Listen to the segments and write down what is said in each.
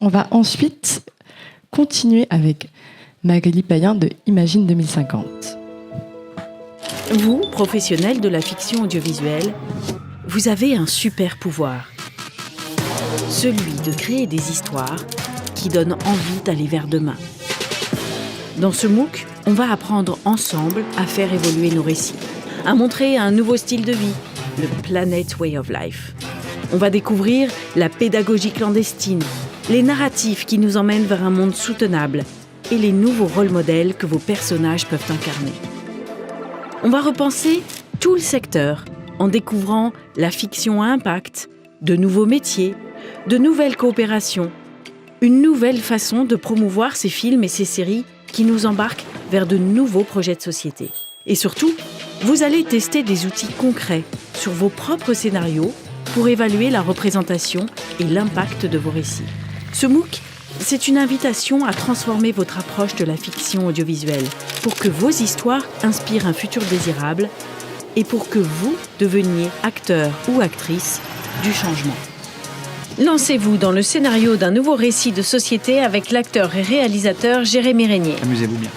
On va ensuite continuer avec Magali Payen de Imagine 2050. Vous, professionnels de la fiction audiovisuelle, vous avez un super pouvoir. Celui de créer des histoires qui donnent envie d'aller vers demain. Dans ce MOOC, on va apprendre ensemble à faire évoluer nos récits, à montrer un nouveau style de vie, le Planet Way of Life. On va découvrir la pédagogie clandestine, les narratifs qui nous emmènent vers un monde soutenable et les nouveaux rôles modèles que vos personnages peuvent incarner. On va repenser tout le secteur en découvrant la fiction à impact, de nouveaux métiers, de nouvelles coopérations, une nouvelle façon de promouvoir ces films et ces séries qui nous embarquent vers de nouveaux projets de société. Et surtout, vous allez tester des outils concrets sur vos propres scénarios pour évaluer la représentation et l'impact de vos récits. Ce MOOC, c'est une invitation à transformer votre approche de la fiction audiovisuelle pour que vos histoires inspirent un futur désirable et pour que vous deveniez acteur ou actrice du changement. Lancez-vous dans le scénario d'un nouveau récit de société avec l'acteur et réalisateur Jérémy Régnier. Amusez-vous bien.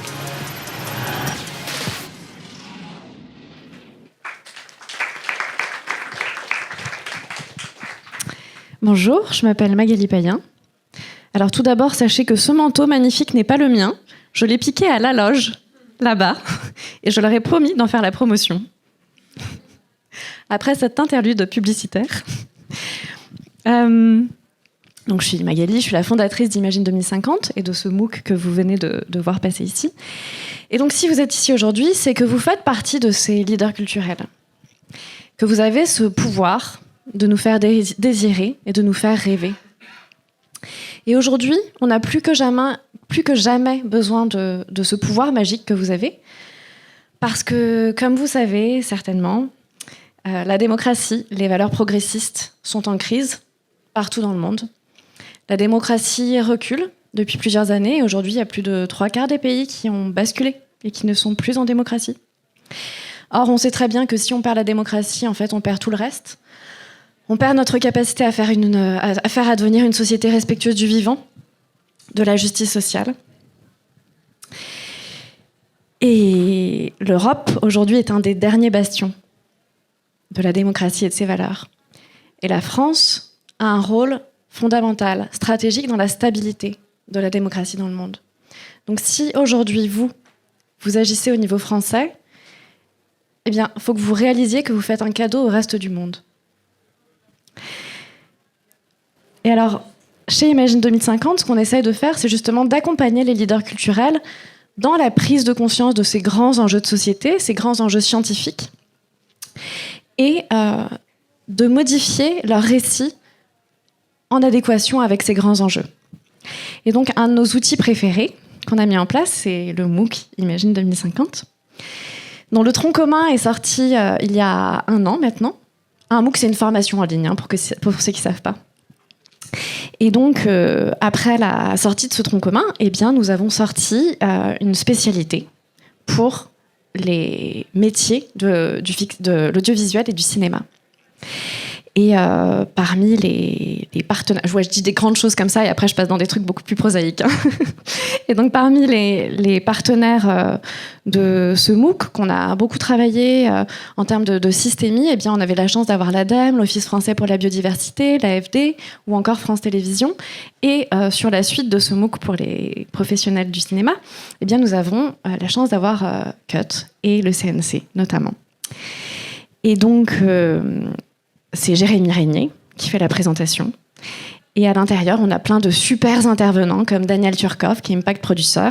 Bonjour, je m'appelle Magali Payen. Alors tout d'abord, sachez que ce manteau magnifique n'est pas le mien. Je l'ai piqué à la loge, là-bas, et je leur ai promis d'en faire la promotion. Après cette interlude publicitaire. Donc je suis Magali, je suis la fondatrice d'Imagine 2050 et de ce MOOC que vous venez de voir passer ici. Et donc si vous êtes ici aujourd'hui, c'est que vous faites partie de ces leaders culturels. Que vous avez ce pouvoir de nous faire désirer et de nous faire rêver. Et aujourd'hui, on n'a plus que jamais besoin de ce pouvoir magique que vous avez. Parce que, comme vous savez certainement, la démocratie, les valeurs progressistes sont en crise partout dans le monde. La démocratie recule depuis plusieurs années. Et aujourd'hui, il y a plus de 3/4 des pays qui ont basculé et qui ne sont plus en démocratie. Or, on sait très bien que si on perd la démocratie, en fait, on perd tout le reste. On perd notre capacité à faire advenir une société respectueuse du vivant, de la justice sociale. Et l'Europe, aujourd'hui, est un des derniers bastions de la démocratie et de ses valeurs. Et la France a un rôle fondamental, stratégique dans la stabilité de la démocratie dans le monde. Donc si aujourd'hui, vous agissez au niveau français, eh bien, il faut que vous réalisiez que vous faites un cadeau au reste du monde. Et alors, chez Imagine 2050, ce qu'on essaye de faire, c'est justement d'accompagner les leaders culturels dans la prise de conscience de ces grands enjeux de société, ces grands enjeux scientifiques, et de modifier leur récit en adéquation avec ces grands enjeux. Et donc, un de nos outils préférés qu'on a mis en place, c'est le MOOC Imagine 2050, dont le tronc commun est sorti il y a 1 an maintenant. Un MOOC, c'est une formation en ligne, pour ceux qui ne savent pas. Et donc, après la sortie de ce tronc commun, eh bien, nous avons sorti une spécialité pour les métiers de l'audiovisuel et du cinéma. Et parmi les partenaires... Je dis des grandes choses comme ça et après je passe dans des trucs beaucoup plus prosaïques. Et donc parmi les partenaires de ce MOOC, qu'on a beaucoup travaillé en termes de systémie, eh bien, on avait la chance d'avoir l'ADEME, l'Office français pour la biodiversité, l'AFD ou encore France Télévisions. Et sur la suite de ce MOOC pour les professionnels du cinéma, eh bien, nous avons la chance d'avoir CUT et le CNC notamment. Et donc... c'est Jérémy Régnier qui fait la présentation. Et à l'intérieur, on a plein de super intervenants comme Daniel Turkov, qui est Impact Producer.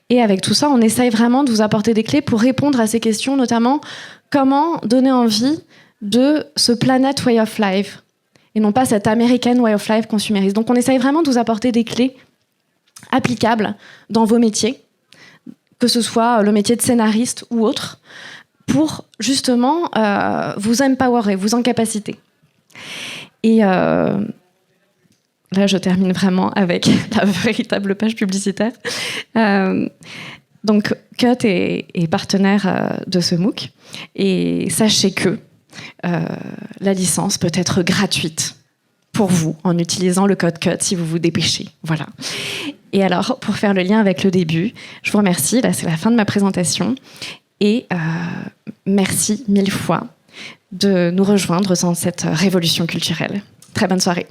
Et avec tout ça, on essaye vraiment de vous apporter des clés pour répondre à ces questions, notamment comment donner envie de ce Planet Way of Life et non pas cet American Way of Life consumériste. Donc on essaye vraiment de vous apporter des clés applicables dans vos métiers, que ce soit le métier de scénariste ou autre, pour justement vous empowerer, vous en capaciter. Et là, je termine vraiment avec la véritable page publicitaire. Donc, CUT est partenaire de ce MOOC. Et sachez que la licence peut être gratuite pour vous en utilisant le code CUT si vous vous dépêchez. Voilà. Et alors, pour faire le lien avec le début, je vous remercie. Là, c'est la fin de ma présentation. Et merci 1000 fois de nous rejoindre dans cette révolution culturelle. Très bonne soirée.